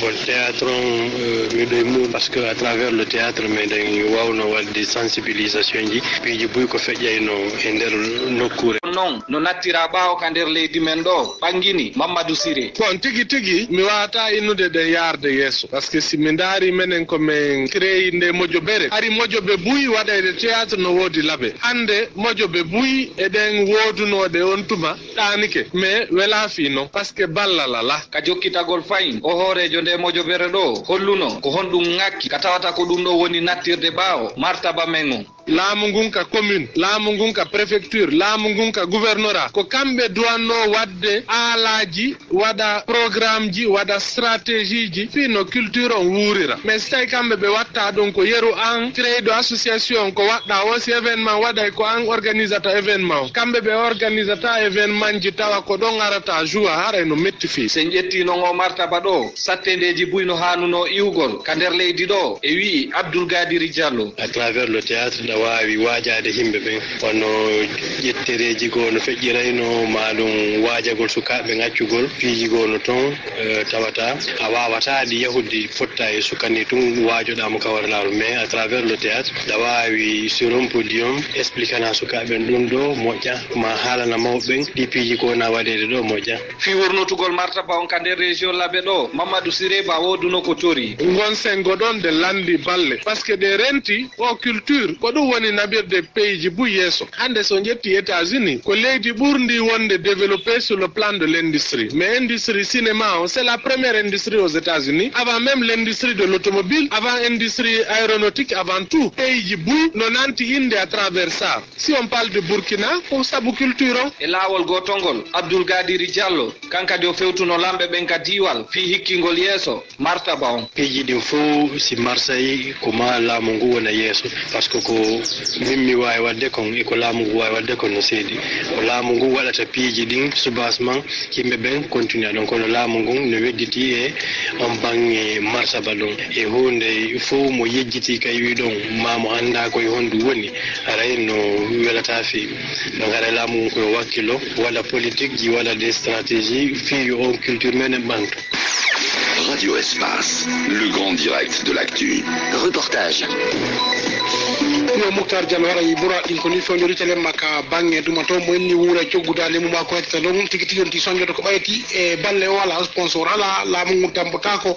miɗo e mum par ce que à travers le théâtre meɗen wawno wadde sensibilisation ji piiji boyi ko feƴƴayno e nder nokkure wan noon no nattira ɓaawo ka nder leydi men ɗo ɓangini Mamadou Siré. Bon tigi mi wawata innude ɗen yarde yeeso par ce que si mi daari menen komin créé nde Modiobere hari Modiobe Buyi waɗayde théâtre no woodi laaɓe hande Modiobe Buyi eɗen woodunode on tuma ɗanike mais wela fi noon par ce que ballal ala ka jokkitagol fayin o hoorejo nde Modiobere ɗo holluno ko honɗum ŋakki ka tawata ko ɗum ɗo woni nattirde ɓaawo martaba men o. laamu ngun ka commune laamu ngun ka préfecture laamu ngun ka gouvernorat ko kamɓe duwanno wadde aalaji waɗa programme ji waɗa stratégie ji fi no culture on wuurira mais so tawi kamɓe ɓe watta ɗum ko yeru an créé de association ko waɗɗa o si événement waɗay ko an organisata événement o kamɓe ɓe organisata événement ji tawa ko ɗon arata joua haray no metti fi sen ƴetti noon o martaba ɗo sattendeji buyno hanuno iwgol ka nder leydi ɗo e wi Abdoul Gadiri Diallo. À travers le théâtre ɗa wawi wajade himɓe ɓen wonno ƴettereji goo no feƴƴirayno maɗum wajagol sukaɓe ŋaccugol piiji goo no toon tawata a wawataɗi yahude fotta e sukani tun wajoɗamo kawarlaru mais à travers le théâtre ɗa wawi sur un podium expliquana sukaɓen ɗum ɗo moƴƴa ma haalana mawɓen ɗi piiji ko na waɗede ɗo moƴƴa fi wurnotugol martaba on ka nder région laɓe ɗo Mamadou Siré ba woduno ko tori gon sengo ɗon de landi balle par ce que de renti o culture ko ɗum woni nabirde pays ji buy yeeso hande so jetti États-Unis ko leydi ɓurdi wonde développé sur le plan de l'industrie mais industrie cinéma o c'est la première industrie aux États-Unis avant même l'industrie de l'automobile avant industrie aéronautique avant tout pays ji buy no nanti inde à travers ça si on parle de Burkina ko saabu culture on e laawol gotolngol Abdoul Gadiri Diallo kankadi o fewtuno lamɓe ɓen ka diwal fi hikkingol yeeso martaba on piiji ɗin fof si marsayi ko ma laamu ngu wona yeeso par ce que ko min mi wawi wadde kon eko laamu ngu wawi wadde kon no seedi ko laamu ngu waɗata piiji ɗin subasement yimɓe ɓen continue ɗon kono laamu ngun no wedditi e on bangge martaba ɗon e hunde fof mo yejjiti kay wi ɗon mamo anda koye hondu woni aray no welata feewi donc aray laamu ngun koye wakkilo waɗa politique ji waɗa des stratégies fi on culture menen ɓanto. Radio Espace, le grand direct de l'actu. Reportage. yo Moukhtar Diallo waɗa ɓura ɗin ko ni fewndori télé makka bangge duma to mo inni wuura cogguda lemu ma ko hettata ɗon tigi tigi yonti soñjoto ko ɓayti e balle o ala sponsor ala laamu ngu tambotako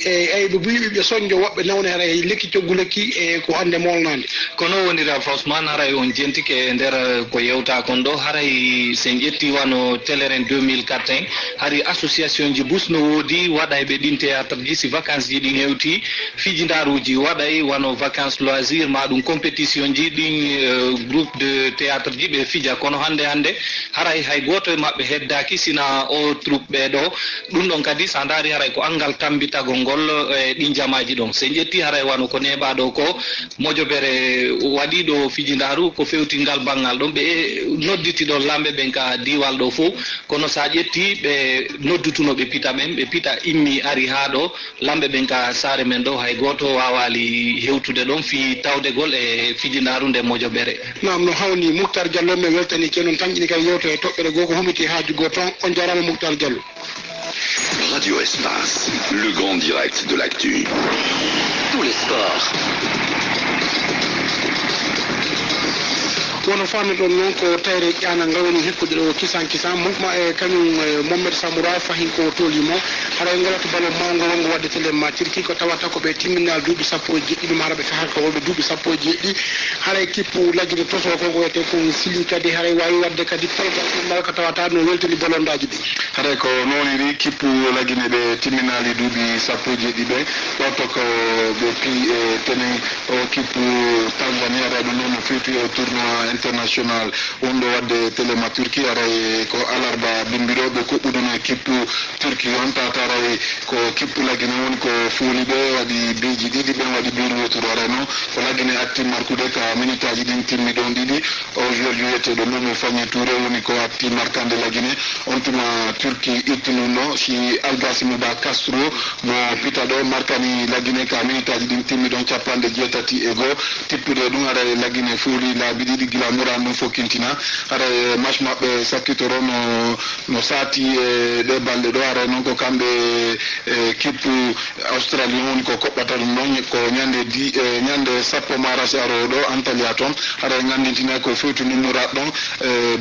e ayɓe buyi ɓiɓe soñjo woɓɓe nawne hara e lekki coggu lekki e ko hande molnade kono wonira Ousmane haray on jentike e nder ko yewta kon ɗo haray sen ƴetti wano téléren 2004 hari association ji bus no woodi waɗa ɓe ɗin théâtre ji si vacances ji ɗin hewti fijidaruji waɗay wano vacances loisir ma ɗum compétition ji ɗin groupe de théâtre ji ɓe fija kono hande haray hay goto e maɓɓe heddaki sina o troupe ɓeɗo ɗum ɗon kadi sa daari haray ko angal tambitagol ngol e ɗin jamaji ɗon sen ƴetti haray wano ko neɓaɗo ko Modiobere waɗiɗo fijidaru ko fewtingal bangal ɗon ɓe nodditiɗo lamɓe ɓen ka diwal ɗo fof kono sa ƴetti ɓe noddutuno ɓe pita ɓen ɓe pita immi ari ha ɗo lamɓe ɓen ka saare men ɗo hay goto wawali hewtude ɗon fi tawdegol e fijidaru nde Modiobere. nam no hawni Moukhtar Diallo mi weltani kenon tan ƴini kay yewto e toɓɓere goo ko humiti haaju goo ton on jarama Moukhtar Diallo. Radio Espace, le grand direct de l'actu. Tous les sports. wono fammi ɗon noon ko tawre ƴana nga woni hikkude ɗo kisan mouvement e kañum Mohamed Samoura fahin ko tolimo haɗa ngolata balo mawgo wongo wadde téléma cirki ko tawata ko ɓe timminal duuɓi sappo e jeɗɗiɗum haɗa ɓe fahaka wolɓe duuɓi sappo e jeɗɗi haɗa kippu lagguide toso ko wiyete ko sili kadi haɗa wawi wadde kadi programme ko tawata no weltani ballondaji ɗi haɗa ko noniri kippu laggine ɓe timminali duuɓi sappo e jeɗɗi ɓe ɗoto ko ɓe pi e tenen o kippu Tanzanie aɗa ɗum noon no firti o tournoi international wonɗo wadde téléma Turquie aray ko alarba bimbiɗoɓe koɓɓuɗon e kippu Turquie on tataray ko kippu laggine woni ko fuuli ɓe waɗi beji ɗiɗi ɓen waɗi biru wotoro aray noon ko laggine atti markude ka minute aji ɗin timmi ɗon ɗiɗi o joueur wiyeteɗo Lomo Fagné Touré woni ko atti markande laggine on tuma Turquie ittinuno si Algasimi Ba Castro mo pita ɗo markani laggine ka minute aji ɗin timmi ɗon capanɗe jeetati e goho tippude ɗum aray laggine fuuli laabi ɗiɗi anda murandu fokintina hara match mabbe sakkitoro no sati de balde do ara non ko kambe kipu australien woni ko kobbata dum non ko nyande sappo marasi aro do Antalya ton hara ngandintina ko fewtu ni muradon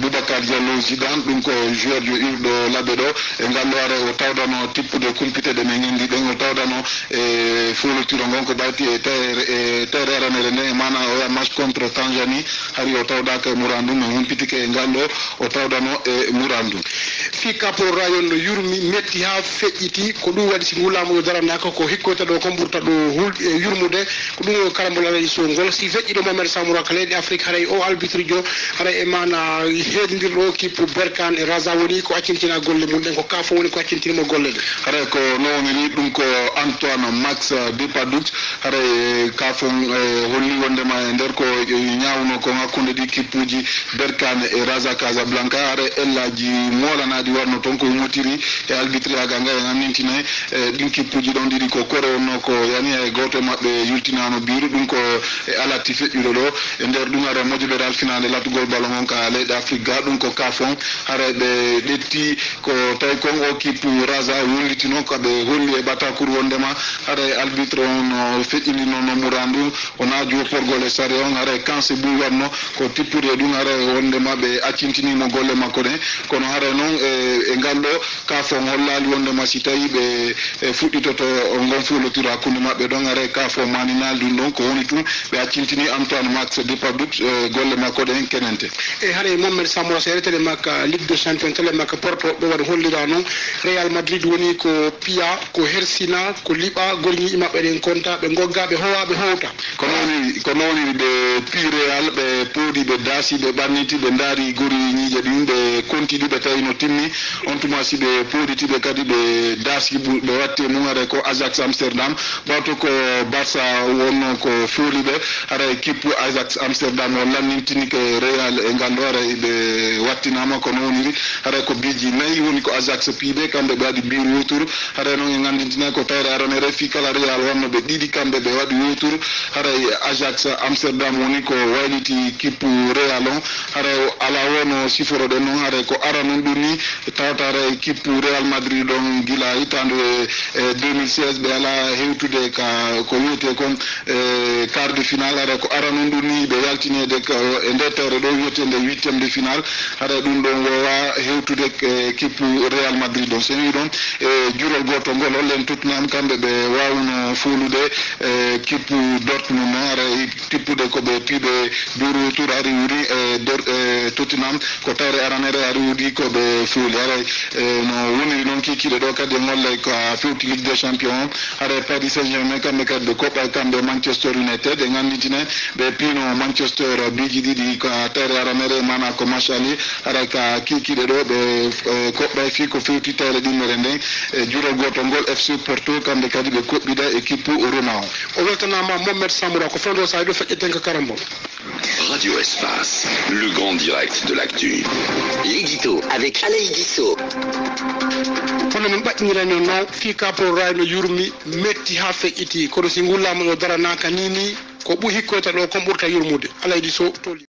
Boubacar Diallo Zidane dum ko joueur jo irdo labbe do e ngallo ara o tawdano tippude kumpite de men ngi den o tawdano fulu tiro gonko bati terre ranere ne mana o match contre Tanzanie hari o tawda ka murandu no humpitike ngallo o tawdano murandu fi kapo rayon no yurmi metti ha feƴƴiti ko ɗum waɗi si ngulamo yo daranaka ko hikkota ɗo ko ɓurta ɗo yurmude ko ɗum karambolaraji songol si feƴƴiɗo Mohamed Samoura ka leydi Afrique haray o arbitre jo haray e mana heɗidirɗo kippu Berkane e Raza woni ko accintina golle mum ɗen ko kafo woni ko accintinimo golle ɗe haray ko nowoniri ɗum ko Antoine Max Depadoux haray kafo holli wondema e nder ko ñawno ko hakkude ɗi kippuji Berkane e Raza Casablanca haray ellaji molanaɗi warno toon ko motiri e arbitre aga nga e annintina ɗin kippuji ɗon ɗiɗi ko kore wonno ko yani e goto mabɓe yultinano biiru ɗum ko e alatti feƴƴuɗo ɗo e nder ɗum ara moƴƴuɗoral finale latugol ballon on ka leyɗe Afrique ga ɗum ko kafon haray ɓe ɗetti ko tawi kon o kippu Raza wolliti noon koɓe holli e ɓatakour wondema haray arbitre on no feƴƴinino no murandu o naaju porgol e sare on haray kanse buy watno ko tippude ɗum haray wondema ɓe accintinimo golle makko ɗen kono haray noon e ngalɗo kafon hollali wondema si tawi ɓe fuɗɗitoto gon fulotiro hakkude mabɓe ɗon haray kafo maninal ɗum ɗon ko woni tum ɓe accintini Antoine Max Depadoux golle makko ɗen kenente e haray Mohamed Samoura sere tele makka Ligue des Champions tele makka Porto ɓe waɗa hollira noon Real Madrid woni ko piya ko hersina ko liɓa golñiƴi mabɓe ɗen konta ɓe gogga ɓe howa ɓe howta ko nowoniri ɓe pi Real ɓe poodi ɓe daasi ɓe ɓanniti ɓe daari gori ñiije ɗin ɓe kontiɗi ɓe tawi no timmi on tuma si ɓe pooditiɓe kadi ɓe daasi ɓe watte mum haray ko Ajax Amsterdam ɓawto ko Barça wonno ko fooli ɓe haray kippu Ajax Amsterdam o lannintinike Real e ngalɗo haray ɓe wattinama ko nowoniri haray ko biiji nayyi woni ko Ajax piiɓe kamɓe ɓe waɗi biir wotour haray noon e gandintina ko tawre aranere fi kala Real wonno ɓe ɗiɗi kamɓe ɓe waɗi wotour haray Ajax Amsterdam woni ko wayliti kippu Real on haray ala wono siforo ɗen noon haray ko ara noon ɗum ni tawata haray kippu Real Madrid ɗon gila hitande 2016 ɓe ala hewtude ko wiyete kon quart de finale haray ko ara noon ɗum ni ɓe yaltinede e nder tawre ɗo wiyetede 8e de finale haray ɗum ɗon wowa hewtude kippu Real Madrid ɗon so wi ɗon jurol goto ngol hollen Tottenham kamɓe ɓe wawno folude kippu Dortmund noon haray tippude koɓe piiɓe duru tour ari wuri e Tottenham ko tawre aranere ari wuri koɓe fooli haray no woniri noon kikiɗe ɗo kadi e ngollay ko fewti Ligue des Champions haray Paris Saint-Germain kamɓe kadi ɓe koɓɓay kamɓe Manchester United e ganditine ɓe piino Manchester biiji ɗiɗi ko tawre aranere mana ko match ali haray ka kikiɗe ɗo ɓe koɓɓay fi ko fewti tawre ɗimmere nden e jurol gotol ngol FC Porto kamɓe kadi ɓe koɓɓida équipe Roma o weltanama Mohamed Samoura ko fewdo sa ɗo feƴƴeten ko karambol Radio Espace, le grand direct de l'actu. L'édito avec Alain Guissot. hono min ɓaƴƴinirani noon fi kapo rayno yurmi metti ha feƴƴiti kono si ngullama yo daranaka nini ko ɓuuri hikkoyta ɗo kon ɓurta yurmude Alaye Guissot toli